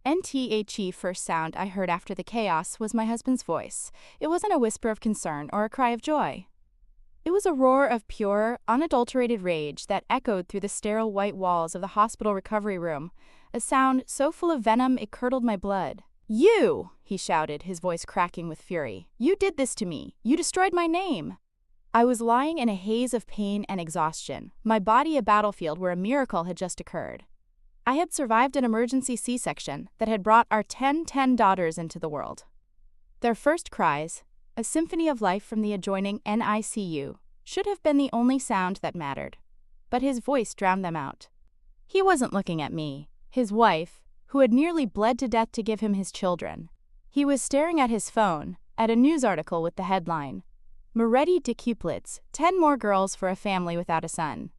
NTHE first sound I heard after the chaos was my husband's voice. It wasn't a whisper of concern or a cry of joy. It was a roar of pure, unadulterated rage that echoed through the sterile white walls of the hospital recovery room, a sound so full of venom it curdled my blood. "You!" he shouted, his voice cracking with fury. "You did this to me. You destroyed my name." I was lying in a haze of pain and exhaustion, my body a battlefield where a miracle had just occurred. I had survived an emergency C-section that had brought our 10 daughters into the world. Their first cries, a symphony of life from the adjoining NICU, should have been the only sound that mattered. But his voice drowned them out. He wasn't looking at me, his wife, who had nearly bled to death to give him his children. He was staring at his phone, at a news article with the headline, "Moretti decuplets, 10 more girls for a family without a son."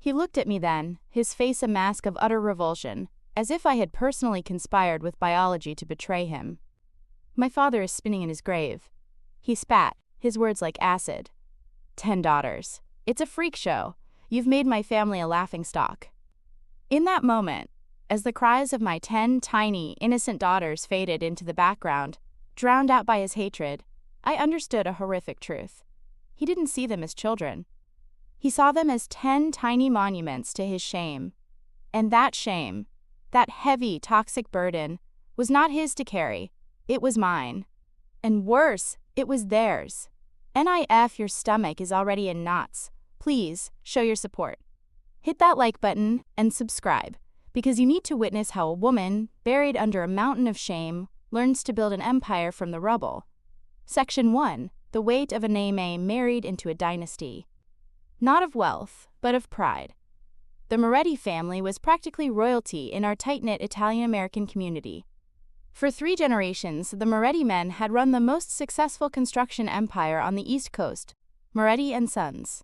He looked at me then, his face a mask of utter revulsion, as if I had personally conspired with biology to betray him. "My father is spinning in his grave." He spat, his words like acid. 10 daughters. It's a freak show. You've made my family a laughingstock." In that moment, as the cries of my 10 tiny, innocent daughters faded into the background, drowned out by his hatred, I understood a horrific truth. He didn't see them as children. He saw them as 10 tiny monuments to his shame. And that shame, that heavy, toxic burden, was not his to carry. It was mine. And worse, it was theirs. NIF, your stomach is already in knots. Please, show your support. Hit that like button and subscribe, because you need to witness how a woman, buried under a mountain of shame, learns to build an empire from the rubble. Section 1. The weight of a name married into a dynasty. Not of wealth, but of pride. The Moretti family was practically royalty in our tight-knit Italian-American community. For 3 generations, the Moretti men had run the most successful construction empire on the East Coast, Moretti and Sons.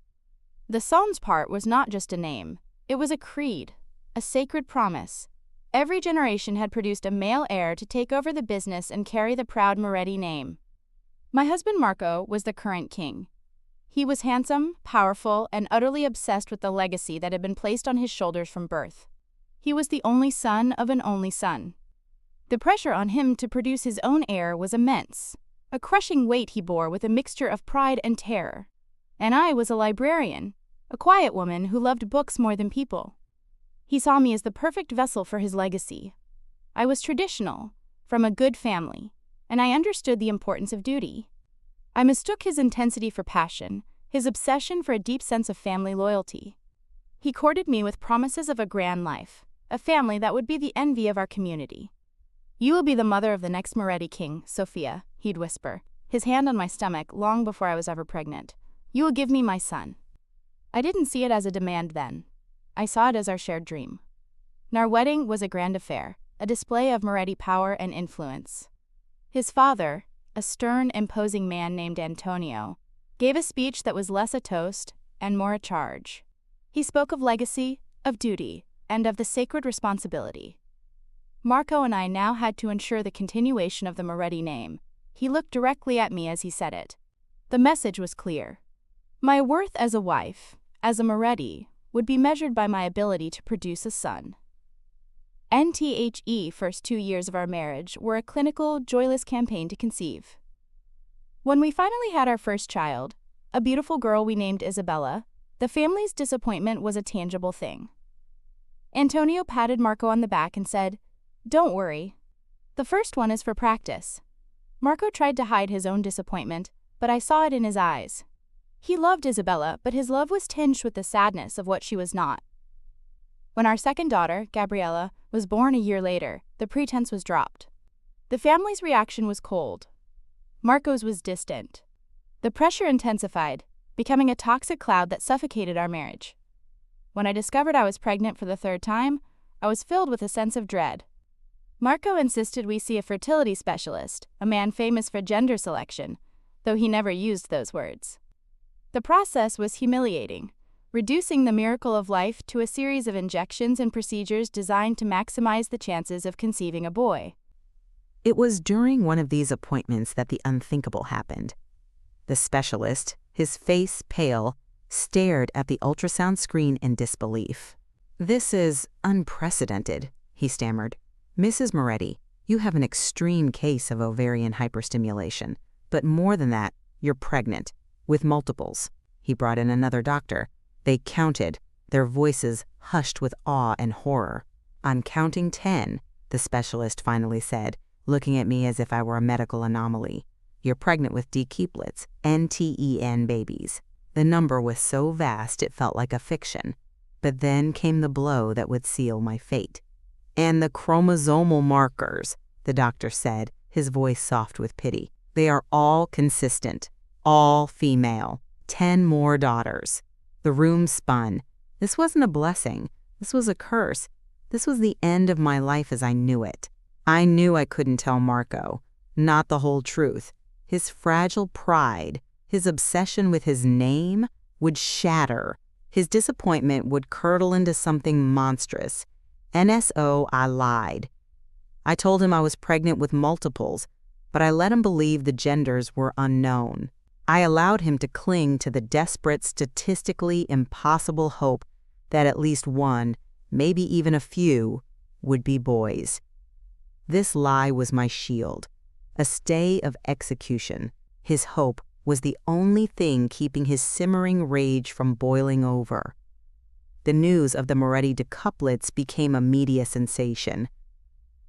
The Sons part was not just a name, it was a creed, a sacred promise. Every generation had produced a male heir to take over the business and carry the proud Moretti name. My husband Marco was the current king. He was handsome, powerful, and utterly obsessed with the legacy that had been placed on his shoulders from birth. He was the only son of an only son. The pressure on him to produce his own heir was immense, a crushing weight he bore with a mixture of pride and terror. And I was a librarian, a quiet woman who loved books more than people. He saw me as the perfect vessel for his legacy. I was traditional, from a good family, and I understood the importance of duty. I mistook his intensity for passion, his obsession for a deep sense of family loyalty. He courted me with promises of a grand life, a family that would be the envy of our community. "You will be the mother of the next Moretti king, Sophia," he'd whisper, his hand on my stomach long before I was ever pregnant. "You will give me my son." I didn't see it as a demand then. I saw it as our shared dream. And our wedding was a grand affair, a display of Moretti power and influence. His father, a stern, imposing man named Antonio, gave a speech that was less a toast and more a charge. He spoke of legacy, of duty, and of the sacred responsibility. Marco and I now had to ensure the continuation of the Moretti name. He looked directly at me as he said it. The message was clear. My worth as a wife, as a Moretti, would be measured by my ability to produce a son. NTHE first 2 years of our marriage were a clinical, joyless campaign to conceive. When we finally had our first child, a beautiful girl we named Isabella, the family's disappointment was a tangible thing. Antonio patted Marco on the back and said, "Don't worry. The first one is for practice." Marco tried to hide his own disappointment, but I saw it in his eyes. He loved Isabella, but his love was tinged with the sadness of what she was not. When our second daughter, Gabriella, was born a year later, the pretense was dropped. The family's reaction was cold. Marco's was distant. The pressure intensified, becoming a toxic cloud that suffocated our marriage. When I discovered I was pregnant for the 3rd time, I was filled with a sense of dread. Marco insisted we see a fertility specialist, a man famous for gender selection, though he never used those words. The process was humiliating, reducing the miracle of life to a series of injections and procedures designed to maximize the chances of conceiving a boy. It was during one of these appointments that the unthinkable happened. The specialist, his face pale, stared at the ultrasound screen in disbelief. "This is unprecedented," he stammered. "Mrs. Moretti, you have an extreme case of ovarian hyperstimulation, but more than that, you're pregnant, with multiples." He brought in another doctor. They counted, their voices hushed with awe and horror. "I'm counting 10, the specialist finally said, looking at me as if I were a medical anomaly. "You're pregnant with decuplets, NTEN babies." The number was so vast it felt like a fiction. But then came the blow that would seal my fate. "And the chromosomal markers," the doctor said, his voice soft with pity. "They are all consistent, all female. 10 more daughters." The room spun. This wasn't a blessing. This was a curse. This was the end of my life as I knew it. I knew I couldn't tell Marco, not the whole truth. His fragile pride, his obsession with his name, would shatter. His disappointment would curdle into something monstrous. NSO, I lied. I told him I was pregnant with multiples, but I let him believe the genders were unknown. I allowed him to cling to the desperate, statistically impossible hope that at least one, maybe even a few, would be boys. This lie was my shield, a stay of execution. His hope was the only thing keeping his simmering rage from boiling over. The news of the Moretti decuplets became a media sensation.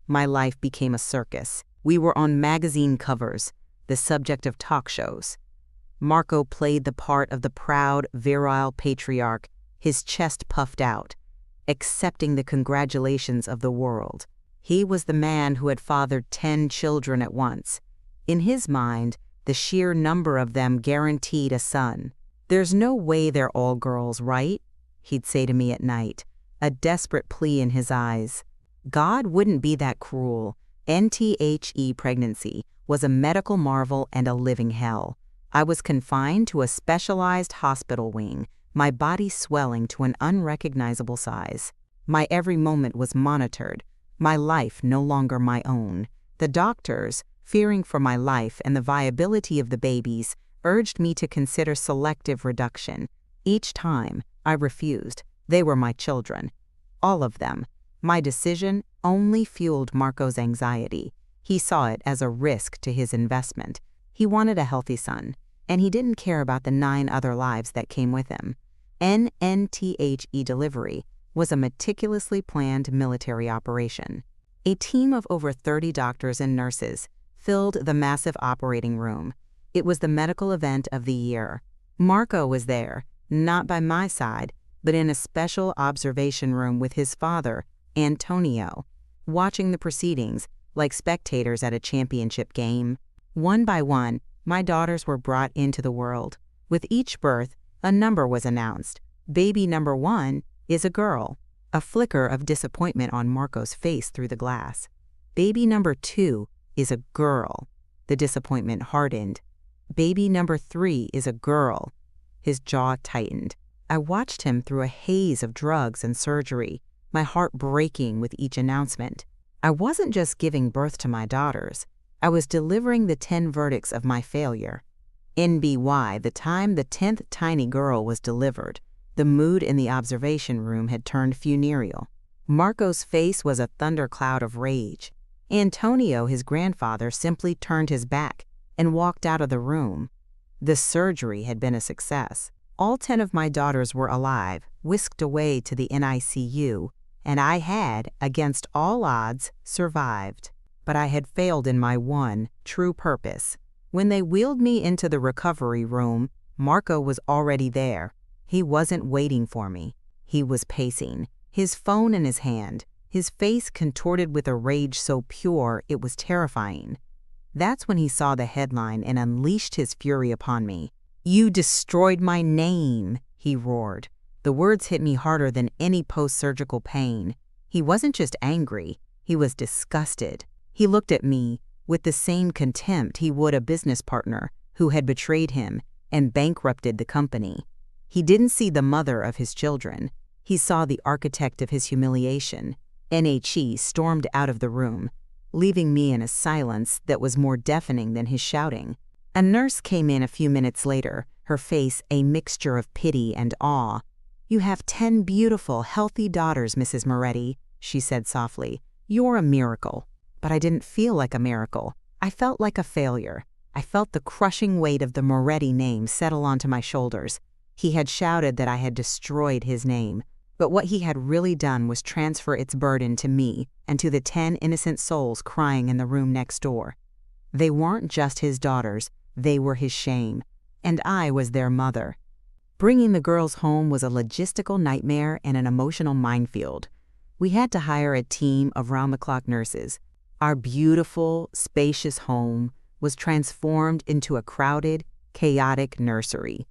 My life became a circus. We were on magazine covers, the subject of talk shows. Marco played the part of the proud, virile patriarch, his chest puffed out, accepting the congratulations of the world. He was the man who had fathered 10 children at once. In his mind, the sheer number of them guaranteed a son. "There's no way they're all girls, right?" he'd say to me at night, a desperate plea in his eyes. God wouldn't be that cruel. NTHE pregnancy was a medical marvel and a living hell. I was confined to a specialized hospital wing, my body swelling to an unrecognizable size. My every moment was monitored, my life no longer my own. The doctors, fearing for my life and the viability of the babies, urged me to consider selective reduction. Each time, I refused. They were my children. All of them. My decision only fueled Marco's anxiety. He saw it as a risk to his investment. He wanted a healthy son, and he didn't care about the 9 other lives that came with him. NNTHE delivery was a meticulously planned military operation. A team of over 30 doctors and nurses filled the massive operating room. It was the medical event of the year. Marco was there, not by my side, but in a special observation room with his father, Antonio, watching the proceedings like spectators at a championship game. One by one, my daughters were brought into the world. With each birth, a number was announced. Baby number 1 is a girl. A flicker of disappointment on Marco's face through the glass. Baby number 2 is a girl. The disappointment hardened. Baby number 3 is a girl. His jaw tightened. I watched him through a haze of drugs and surgery, my heart breaking with each announcement. I wasn't just giving birth to my daughters. I was delivering the 10 verdicts of my failure. NBY, the time the 10th tiny girl was delivered, the mood in the observation room had turned funereal. Marco's face was a thundercloud of rage. Antonio, his grandfather, simply turned his back and walked out of the room. The surgery had been a success. All 10 of my daughters were alive, whisked away to the NICU, and I had, against all odds, survived. But I had failed in my one true purpose. When they wheeled me into the recovery room, Marco was already there. He wasn't waiting for me. He was pacing, his phone in his hand, his face contorted with a rage so pure it was terrifying. That's when he saw the headline and unleashed his fury upon me. "You destroyed my name," he roared. The words hit me harder than any post-surgical pain. He wasn't just angry, he was disgusted. He looked at me with the same contempt he would a business partner who had betrayed him and bankrupted the company. He didn't see the mother of his children. He saw the architect of his humiliation. NHE stormed out of the room, leaving me in a silence that was more deafening than his shouting. A nurse came in a few minutes later, her face a mixture of pity and awe. "You have 10 beautiful, healthy daughters, Mrs. Moretti," she said softly. "You're a miracle." But I didn't feel like a miracle. I felt like a failure. I felt the crushing weight of the Moretti name settle onto my shoulders. He had shouted that I had destroyed his name, but what he had really done was transfer its burden to me and to the 10 innocent souls crying in the room next door. They weren't just his daughters, they were his shame, and I was their mother. Bringing the girls home was a logistical nightmare and an emotional minefield. We had to hire a team of round-the-clock nurses. Our beautiful, spacious home was transformed into a crowded, chaotic nursery.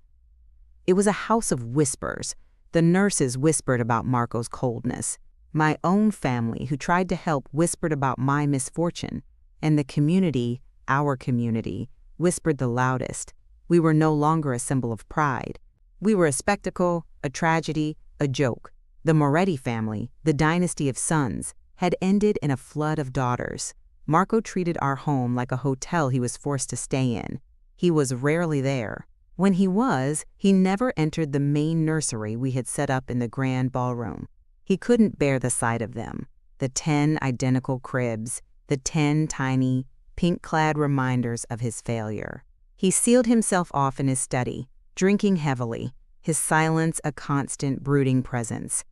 It was a house of whispers. The nurses whispered about Marco's coldness. My own family, who tried to help, whispered about my misfortune. And the community, our community, whispered the loudest. We were no longer a symbol of pride. We were a spectacle, a tragedy, a joke. The Moretti family, the dynasty of sons, had ended in a flood of daughters. Marco treated our home like a hotel he was forced to stay in. He was rarely there. When he was, he never entered the main nursery we had set up in the grand ballroom. He couldn't bear the sight of them, the 10 identical cribs, the 10 tiny, pink-clad reminders of his failure. He sealed himself off in his study, drinking heavily, his silence a constant brooding presence.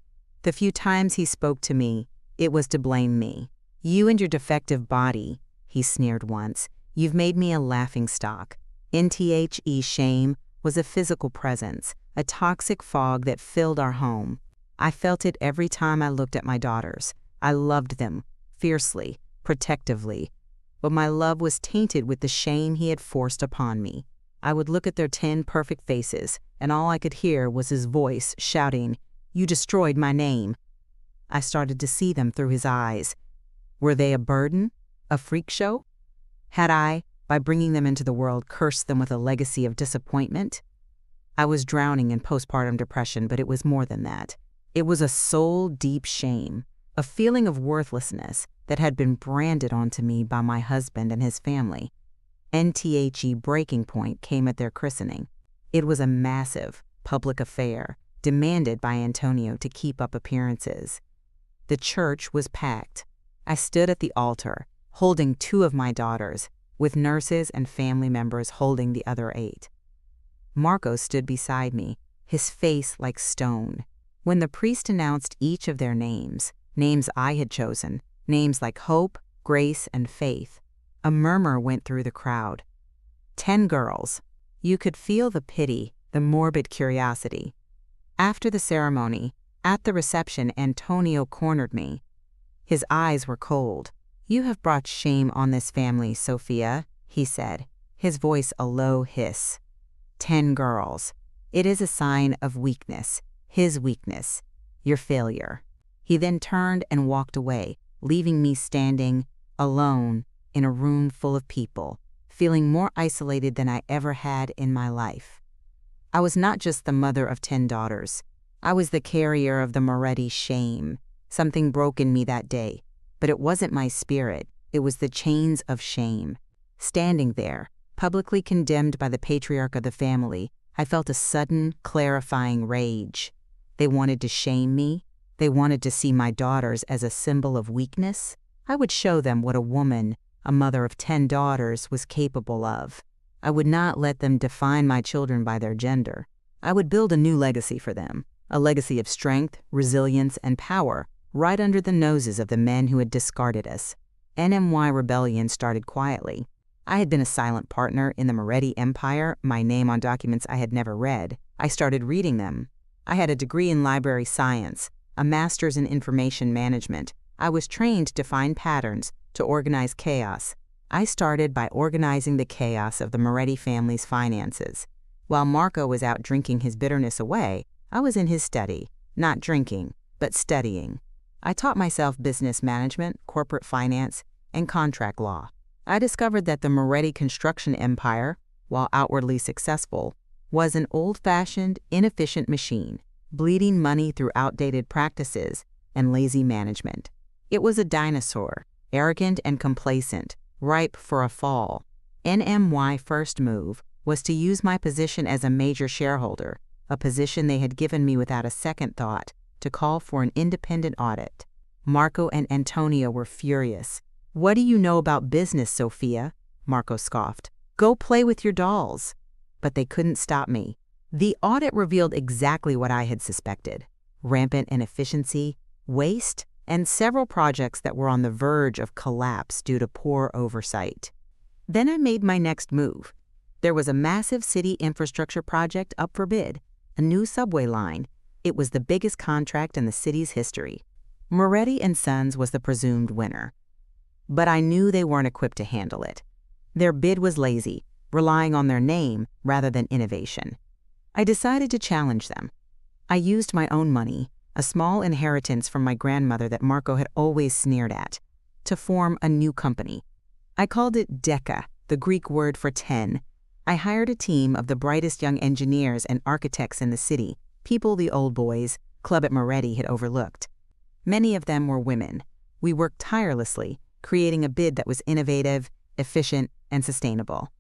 The few times he spoke to me, it was to blame me. "You and your defective body," he sneered once. "You've made me a laughingstock." NTHE shame was a physical presence, a toxic fog that filled our home. I felt it every time I looked at my daughters. I loved them, fiercely, protectively, but my love was tainted with the shame he had forced upon me. I would look at their 10 perfect faces, and all I could hear was his voice shouting, "You destroyed my name." I started to see them through his eyes. Were they a burden? A freak show? Had I, by bringing them into the world, cursed them with a legacy of disappointment? I was drowning in postpartum depression, but it was more than that. It was a soul-deep shame, a feeling of worthlessness that had been branded onto me by my husband and his family. NTHE breaking point came at their christening. It was a massive, public affair, demanded by Antonio to keep up appearances. The church was packed. I stood at the altar, holding 2 of my daughters, with nurses and family members holding the other 8. Marco stood beside me, his face like stone. When the priest announced each of their names, names I had chosen, names like hope, grace, and faith, a murmur went through the crowd. 10 girls. You could feel the pity, the morbid curiosity. After the ceremony, at the reception, Antonio cornered me. His eyes were cold. "You have brought shame on this family, Sophia," he said, his voice a low hiss. 10 girls. It is a sign of weakness, his weakness, your failure. He then turned and walked away, leaving me standing, alone, in a room full of people, feeling more isolated than I ever had in my life. I was not just the mother of 10 daughters. I was the carrier of the Moretti shame. Something broke in me that day, but it wasn't my spirit, it was the chains of shame. Standing there, publicly condemned by the patriarch of the family, I felt a sudden, clarifying rage. They wanted to shame me. They wanted to see my daughters as a symbol of weakness. I would show them what a woman, a mother of 10 daughters, was capable of. I would not let them define my children by their gender. I would build a new legacy for them, a legacy of strength, resilience, and power, right under the noses of the men who had discarded us. NMY rebellion started quietly. I had been a silent partner in the Moretti empire, my name on documents I had never read. I started reading them. I had a degree in library science, a master's in information management. I was trained to find patterns, to organize chaos. I started by organizing the chaos of the Moretti family's finances. While Marco was out drinking his bitterness away, I was in his study, not drinking, but studying. I taught myself business management, corporate finance, and contract law. I discovered that the Moretti construction empire, while outwardly successful, was an old-fashioned, inefficient machine, bleeding money through outdated practices and lazy management. It was a dinosaur, arrogant and complacent, ripe for a fall. NMY's first move was to use my position as a major shareholder, a position they had given me without a second thought, to call for an independent audit. Marco and Antonio were furious. "What do you know about business, Sophia?" Marco scoffed. "Go play with your dolls." But they couldn't stop me. The audit revealed exactly what I had suspected: rampant inefficiency, waste, and several projects that were on the verge of collapse due to poor oversight. Then I made my next move. There was a massive city infrastructure project up for bid, a new subway line. It was the biggest contract in the city's history. Moretti and Sons was the presumed winner. But I knew they weren't equipped to handle it. Their bid was lazy, relying on their name rather than innovation. I decided to challenge them. I used my own money, a small inheritance from my grandmother that Marco had always sneered at, to form a new company. I called it Deca, the Greek word for 10. I hired a team of the brightest young engineers and architects in the city, people the old boys, Club at Moretti, had overlooked. Many of them were women. We worked tirelessly, creating a bid that was innovative, efficient, and sustainable.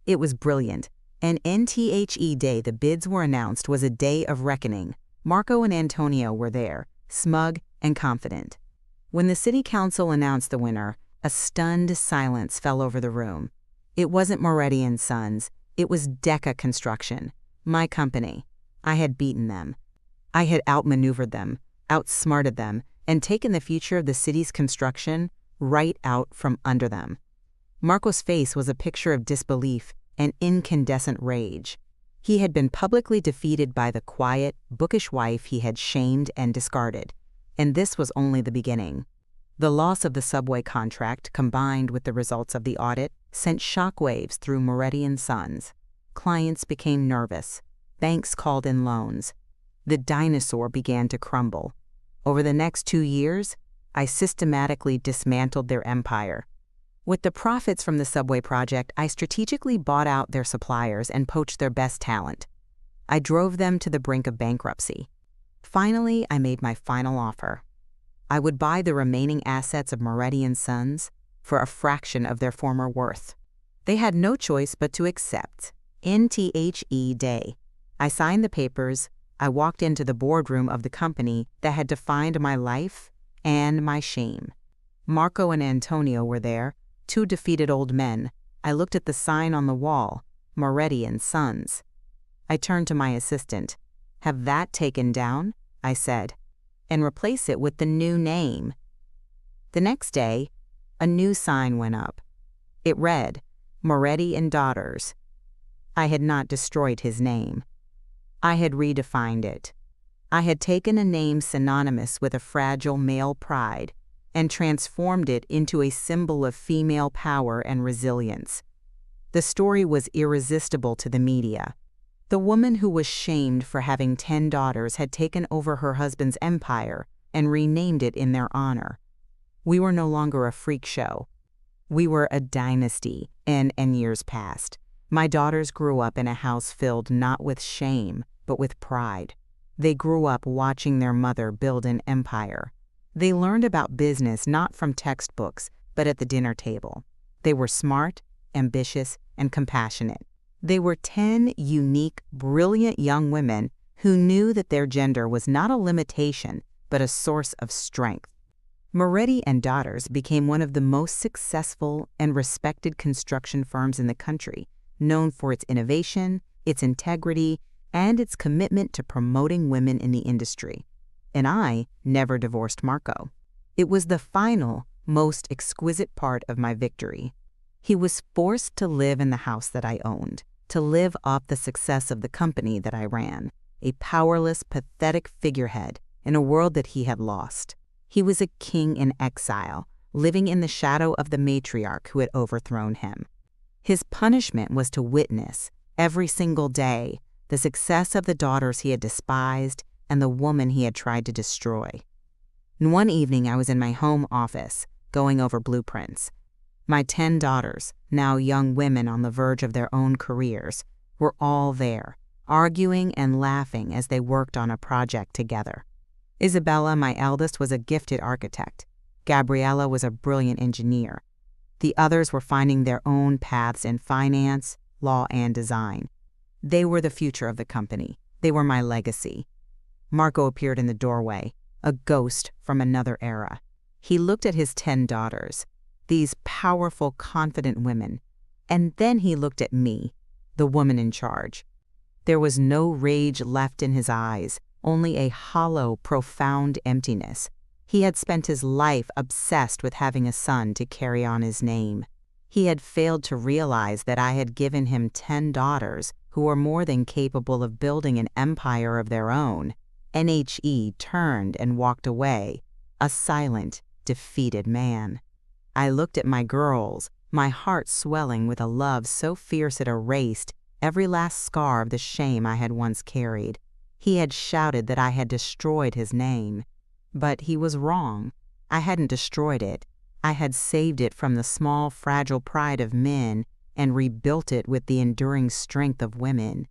It was brilliant. And NTHE Day the bids were announced was a day of reckoning. Marco and Antonio were there, smug and confident. When the city council announced the winner, a stunned silence fell over the room. It wasn't Moretti and Sons. It was Deca Construction, my company. I had beaten them. I had outmaneuvered them, outsmarted them, and taken the future of the city's construction right out from under them. Marco's face was a picture of disbelief and incandescent rage. He had been publicly defeated by the quiet, bookish wife he had shamed and discarded, and this was only the beginning. The loss of the subway contract, combined with the results of the audit, sent shockwaves through Moretti and Sons. Clients became nervous. Banks called in loans. The dinosaur began to crumble. Over the next 2 years, I systematically dismantled their empire. With the profits from the subway project, I strategically bought out their suppliers and poached their best talent. I drove them to the brink of bankruptcy. Finally, I made my final offer. I would buy the remaining assets of Moretti and Sons for a fraction of their former worth. They had no choice but to accept. NTHE Day. I signed the papers. I walked into the boardroom of the company that had defined my life and my shame. Marco and Antonio were there, 2 defeated old men. I looked at the sign on the wall, Moretti and Sons. I turned to my assistant. "Have that taken down," I said, "and replace it with the new name." The next day, a new sign went up. It read, Moretti and Daughters. I had not destroyed his name. I had redefined it. I had taken a name synonymous with a fragile male pride and transformed it into a symbol of female power and resilience. The story was irresistible to the media. The woman who was shamed for having 10 daughters had taken over her husband's empire and renamed it in their honor. We were no longer a freak show. We were a dynasty, and years passed. My daughters grew up in a house filled not with shame, but with pride. They grew up watching their mother build an empire. They learned about business not from textbooks, but at the dinner table. They were smart, ambitious, and compassionate. They were 10 unique, brilliant young women who knew that their gender was not a limitation, but a source of strength. Moretti and Daughters became one of the most successful and respected construction firms in the country, known for its innovation, its integrity, and its commitment to promoting women in the industry. And I never divorced Marco. It was the final, most exquisite part of my victory. He was forced to live in the house that I owned, to live off the success of the company that I ran, a powerless, pathetic figurehead in a world that he had lost. He was a king in exile, living in the shadow of the matriarch who had overthrown him. His punishment was to witness, every single day, the success of the daughters he had despised and the woman he had tried to destroy. And one evening I was in my home office, going over blueprints. My 10 daughters, now young women on the verge of their own careers, were all there, arguing and laughing as they worked on a project together. Isabella, my eldest, was a gifted architect. Gabriella was a brilliant engineer. The others were finding their own paths in finance, law, and design. They were the future of the company. They were my legacy. Marco appeared in the doorway, a ghost from another era. He looked at his 10 daughters, these powerful, confident women, and then he looked at me, the woman in charge. There was no rage left in his eyes, only a hollow, profound emptiness. He had spent his life obsessed with having a son to carry on his name. He had failed to realize that I had given him 10 daughters who were more than capable of building an empire of their own. NHE turned and walked away, a silent, defeated man. I looked at my girls, my heart swelling with a love so fierce it erased every last scar of the shame I had once carried. He had shouted that I had destroyed his name. But he was wrong. I hadn't destroyed it. I had saved it from the small, fragile pride of men and rebuilt it with the enduring strength of women.